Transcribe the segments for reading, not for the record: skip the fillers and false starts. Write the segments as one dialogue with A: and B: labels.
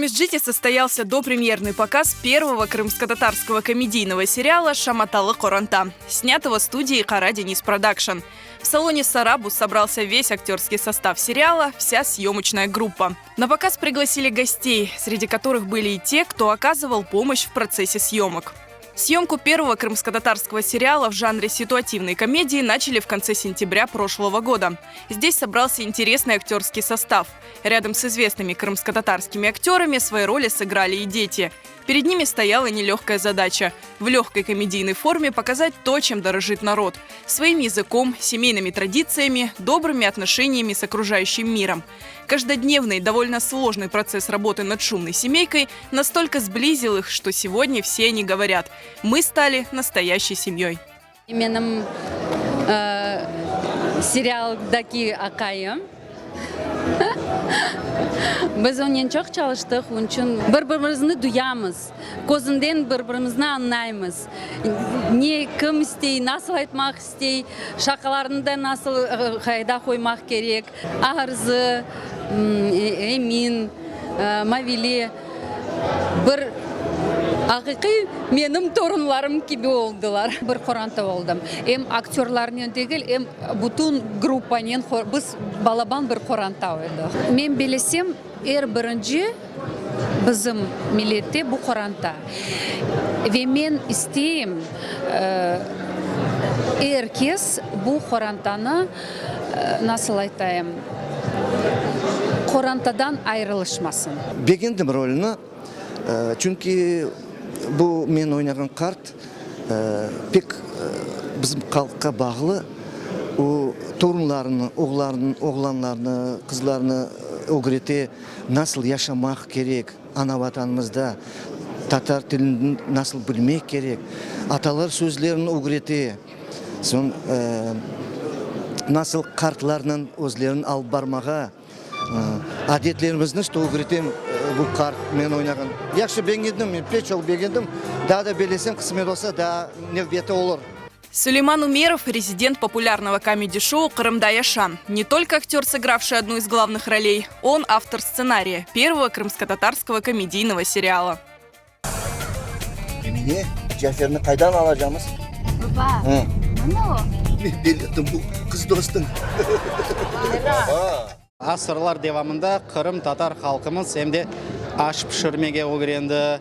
A: Меджите состоялся допремьерный показ первого крымско-татарского комедийного сериала «Шаматалы Коранта», снятого студией «Кара Денис Продакшн». В салоне «Сарабус» собрался весь актерский состав сериала, вся съемочная группа. На показ пригласили гостей, среди которых были и те, кто оказывал помощь в процессе съемок. Съемку первого крымско-татарского сериала в жанре ситуативной комедии начали в конце сентября прошлого года. Здесь собрался интересный актерский состав. Рядом с известными крымско-татарскими актерами свои роли сыграли и дети. Перед ними стояла нелегкая задача – в легкой комедийной форме показать то, чем дорожит народ – своим языком, семейными традициями, добрыми отношениями с окружающим миром. Каждодневный, довольно сложный процесс работы над шумной семейкой настолько сблизил их, что сегодня все они говорят – мы стали настоящей семьей.
B: Менің сериалдаки акайым. Biz onun çok çalıştık, onun için birbirimizni duyamız. Gözünden birbirimizni anlayımız. Ne kim istey, nasıl etmek istey, şakalarını da nasıl kayda koymak gerek. Ağırızı, Emin, Mavili, bir haqiqiy menim torunlarım gibi oldular. Bir Koranta oldum. Hem aktörlarının değil, hem bütün gruppanın biz balaban bir Koranta oynadık. Men bilesem, birinci bizim millette bu Koranta. Ve men isteyim herkes bu Koranta'nı nasıl aytayım? Korantadan ayrılışmasın.
C: Beğendim rolünü. Çünkü bu men oynayan kart pek bizim halkka bağlı. O torunlarını, oğlanlarını, kızlarını öğreti nasıl yaşamak gerek ana vatanımızda. Tatar dilini nasıl bilmek gerek. Atalar sözlerini öğreti. Son nasıl kartlarının özlerini alıp barmağa. Adetlerimizni işte öğretim bu kart men oynagan. Yaxşı beğendim, pek çok beğendim. Daha da belesem kısmet olsa daha nevbeti olur.
A: Сулейман Умеров – резидент популярного комеди-шоу «Крымда Яшан». Не только актер, сыгравший одну из главных ролей, он автор сценария первого крымско-татарского комедийного сериала.
C: Emine, Cafer'ini kaydan alacağımız?
B: Baba, ne o?
C: Belirttim bu kız dostun.
D: Асырлар девамында Қырым татар халқымыз әмде аш пішірмеге өгіренді,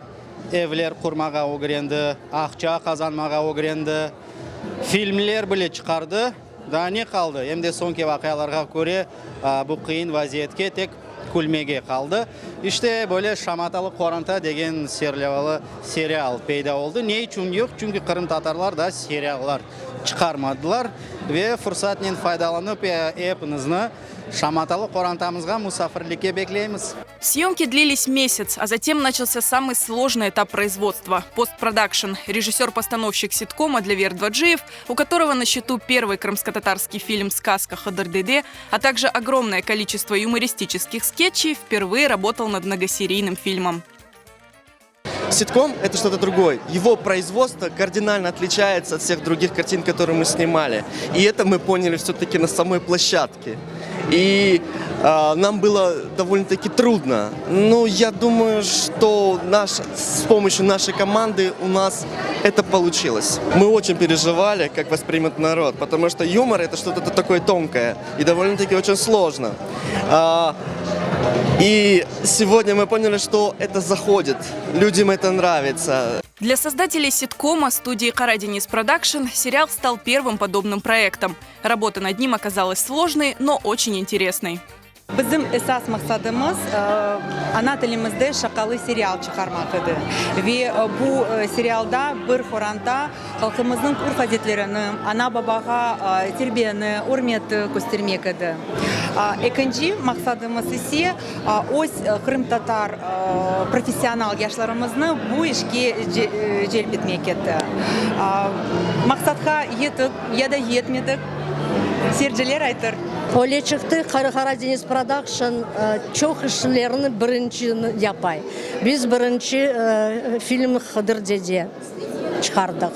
D: evler құрмаға өгіренді, ақша қазанмаға өгіренді, фильмлер біле çıkardı. Да не қалды? Әмде соңке вақияларға көре бұл қиын вазиетке тек күлмеге қалды. İşte böyle Şamatalı Koranta деген сериал пейда oldu. Ne için yok? Çünkü Kırım Tatarlar da seriallar çıkarmadılar ve fırsatından faydalanıp hepinizni Шаматалы Корантамызға мусафирликке беклейміз.
A: Съемки длились месяц, а затем начался самый сложный этап производства – постпродакшн. Режиссер-постановщик ситкома Длевер Дваджиев, у которого на счету первый крымско-татарский фильм «Сказка Хадырдеде», а также огромное количество юмористических скетчей, впервые работал над многосерийным фильмом.
E: Ситком – это что-то другое. Его производство кардинально отличается от всех других картин, которые мы снимали. И это мы поняли все-таки на самой площадке. И нам было довольно-таки трудно. Но я думаю, что с помощью нашей команды у нас это получилось. Мы очень переживали, как воспримет народ, потому что юмор – это что-то такое тонкое и довольно-таки очень сложно. И сегодня мы поняли, что это заходит, людям это нравится.
A: Для создателей ситкома студии «Кара Денис Продакшн» сериал стал первым подобным проектом. Работа над ним оказалась сложной, но очень интересной.
F: Bizim esas maksadımız ana dilimizde şakalı serial çıkarmak idi. Ve bu serialda bir Koranta halkımızın urf adetlerini, ana babaga terbiyeni, hürmeti göstermek idi. İkinci maksadımız ise öz Kırım Tatar profesyonel yaşlarımızı bu işe celp etmek idi. Maksatga yettik ya da yetmedik. Seyirciler aytır.
G: Öyle çıktı, Kara Deniz Production çok işlerini birinci yapay. Biz birinci film Hıdırde'de çıkardık.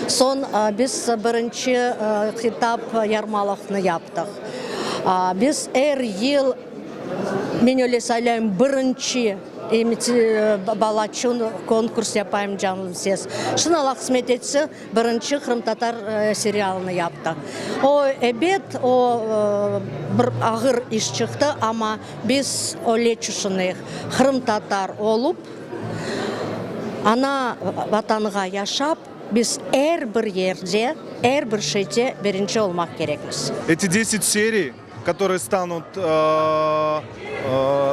G: Son biz birinci kitap yarmalığını yaptık. Biz her yıl, ben öyle söyleyeyim, birinci балачун конкурс япайым жаным сез. Шыналақ қызмет етсе, бірінші Қырым-татар сериалыны япты. О әбет, о бір ағыр іш шықты, ама біз олечушыны Қырым-татар олып, ана ватанға яшап, біз әрбір ерде, әрбір шейте бірінші олмақ керекміз.
H: Эти 10 серий, которые станут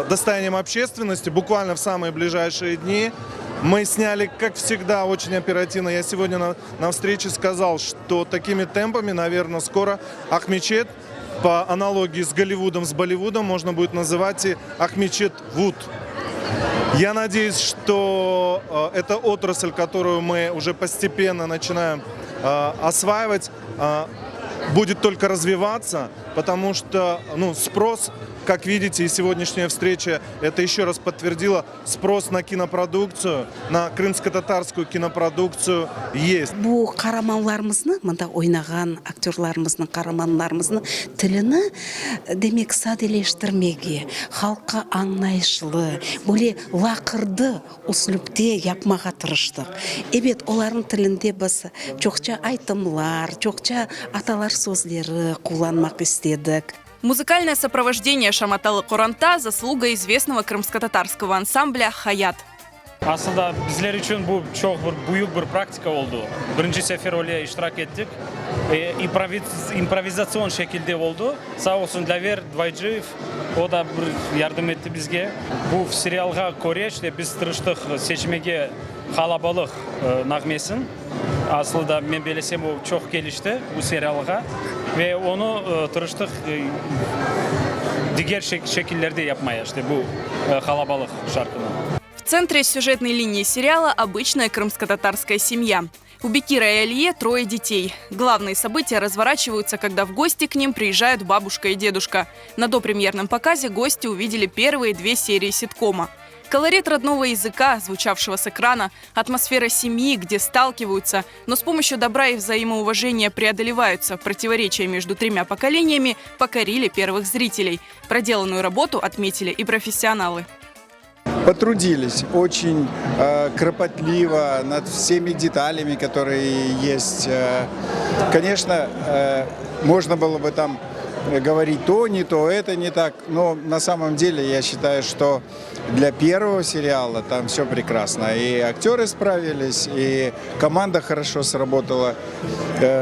H: достоянием общественности буквально в самые ближайшие дни, мы сняли, как всегда, очень оперативно. Я сегодня на встрече сказал, что такими темпами, наверное, скоро Ахмечет, по аналогии с Голливудом, с Болливудом, можно будет называть и Ахмечет-Вуд. Я надеюсь, что эта отрасль, которую мы уже постепенно начинаем осваивать, будет только развиваться, потому что спрос, как видите, и сегодняшняя встреча это еще раз подтвердила, спрос на кинопродукцию, на крымско-татарскую кинопродукцию есть.
I: Бұл қараманларымызны, мында ойнаған актерларымыздың қараманларымыздың тіліні демек сәделештірмеге, халыққа аңнайшылы, бөле лақырды услупте япмаға тырыштық. Эбет, олардың тілінде біз жоқча айтымлар, жоқча аталар сөздері қолданмақ істедік.
A: Музыкальное сопровождение Шаматалы Коранта – заслуга известного крымско-татарского ансамбля «Хаят».
J: Aslında bizler için bu çok büyük bir praktika oldu. Birinci sefer öyle iştirak ettik. İmprovizasyon şekilde oldu. Sağ olsun Laver Dvaycıyev, o da bir yardım etti bizge. Bu serialga koreçte biz tırıştık seçmege kalabalık nağmesin. Aslında ben belesem o çok gelişti bu serialga. Ve onu tırıştık diğer şekillerde yapmaya işte bu kalabalık şarkını.
A: В центре сюжетной линии сериала обычная крымско-татарская семья. У Бекира и Алие 3 детей. Главные события разворачиваются, когда в гости к ним приезжают бабушка и дедушка. На допремьерном показе гости увидели первые 2 серии ситкома. Колорит родного языка, звучавшего с экрана, атмосфера семьи, где сталкиваются, но с помощью добра и взаимоуважения преодолеваются противоречия между 3 поколениями, покорили первых зрителей. Проделанную работу отметили и профессионалы.
K: Потрудились очень кропотливо над всеми деталями, которые есть. Конечно, можно было бы там говорить то, не то, это не так. Но на самом деле я считаю, что для первого сериала там все прекрасно. И актеры справились, и команда хорошо сработала,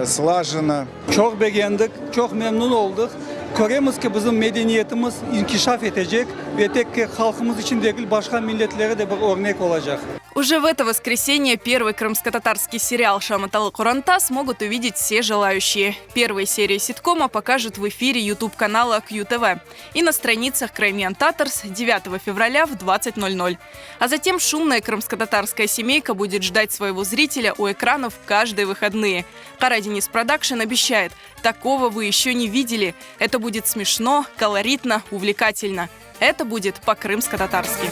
K: слаженно.
L: Çok beğendik, çok memnun olduk. Görüyoruz ki bizim medeniyetimiz inkişaf edecek ve tek halkımız için değil başka milletlere de bir örnek olacak.
A: Уже в это воскресенье первый крымско-татарский сериал «Шаматалы Коранта» смогут увидеть все желающие. Первые серии ситкома покажут в эфире YouTube-канала QTV и на страницах Crimean Tatars 9 февраля в 20:00. А затем шумная крымско-татарская семейка будет ждать своего зрителя у экранов каждые выходные. Кара Денис Продакшн обещает, такого вы еще не видели. Это будет смешно, колоритно, увлекательно. Это будет по-крымско-татарски.